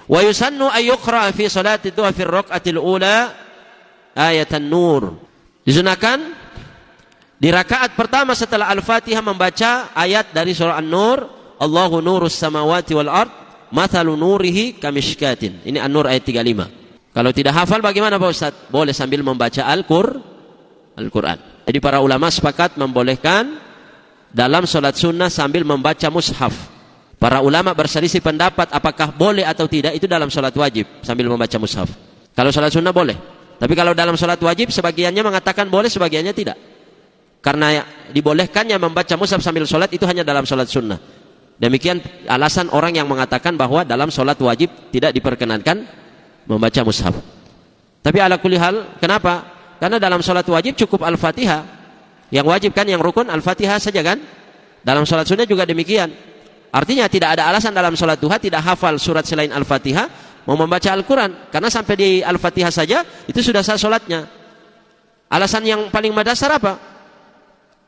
Wa yusannu ay yuqra fi salati duha fi raq'atil ula ayat an-nur. Disunahkan di rakaat pertama setelah Al-Fatihah membaca ayat dari surah An-Nur, Allahu nurus samawati wal ard, mathalu nurihi kamishkatin. Ini An-Nur ayat 35. Kalau tidak hafal bagaimana Pak Ustaz? Boleh sambil membaca Al-Quran. Jadi para ulama sepakat membolehkan dalam sholat sunnah sambil membaca mushaf. Para ulama berselisih pendapat apakah boleh atau tidak itu dalam sholat wajib sambil membaca mushaf. Kalau sholat sunnah boleh. Tapi kalau dalam sholat wajib sebagiannya mengatakan boleh, sebagiannya tidak. Karena dibolehkannya membaca mushaf sambil sholat itu hanya dalam sholat sunnah. Demikian alasan orang yang mengatakan bahwa dalam sholat wajib tidak diperkenankan membaca mushaf. Tapi ala kulli hal, kenapa? Karena dalam sholat wajib cukup Al-Fatihah. Yang wajib kan, yang rukun Al-Fatihah saja kan? Dalam sholat sunnah juga demikian. Artinya tidak ada alasan dalam sholat duha tidak hafal surat selain Al-Fatihah mau membaca Al-Quran. Karena sampai di Al-Fatihah saja itu sudah sah sholatnya. Alasan yang paling mendasar apa?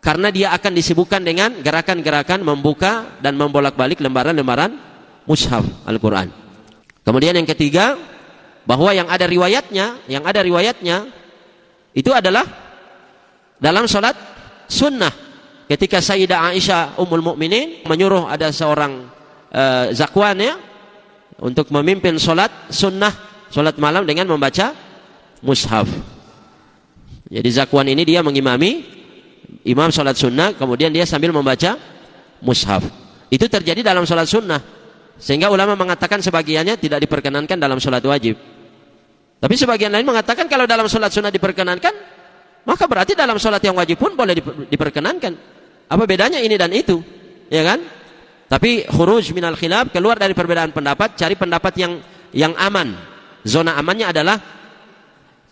Karena dia akan disibukkan dengan gerakan-gerakan membuka dan membolak-balik lembaran-lembaran mushaf Al-Quran. Kemudian yang ketiga, bahwa yang ada riwayatnya itu adalah dalam sholat sunnah. Ketika Sayyidah Aisyah Ummul Mukminin menyuruh ada seorang zakwan ya untuk memimpin sholat sunnah, sholat malam dengan membaca mushaf. Jadi zakwan ini dia mengimami imam sholat sunnah, kemudian dia sambil membaca mushaf. Itu terjadi dalam sholat sunnah, sehingga ulama mengatakan sebagiannya tidak diperkenankan dalam sholat wajib. Tapi sebagian lain mengatakan kalau dalam sholat sunnah diperkenankan, maka berarti dalam sholat yang wajib pun boleh diperkenankan. Apa bedanya ini dan itu? Ya kan? Tapi khuruj minal khilaf, keluar dari perbedaan pendapat, cari pendapat yang aman. Zona amannya adalah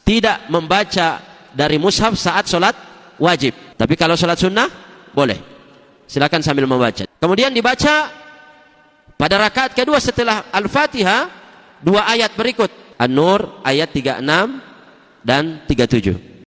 tidak membaca dari mushaf saat sholat wajib. Tapi kalau sholat sunnah boleh. Silakan sambil membaca. Kemudian dibaca pada rakaat kedua setelah Al-Fatihah 2 ayat berikut. An-Nur ayat 36 dan 37.